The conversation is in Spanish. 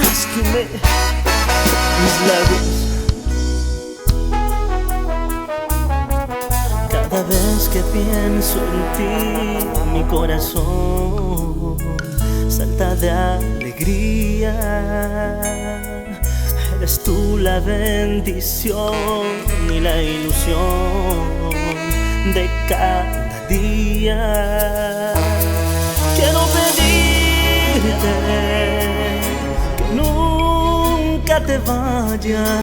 Lásqueme mis labios. Cada vez que pienso en ti, mi corazón salta de alegría. Eres tú la bendición y la ilusión de cada día. Quiero pedirte que nunca te vayas.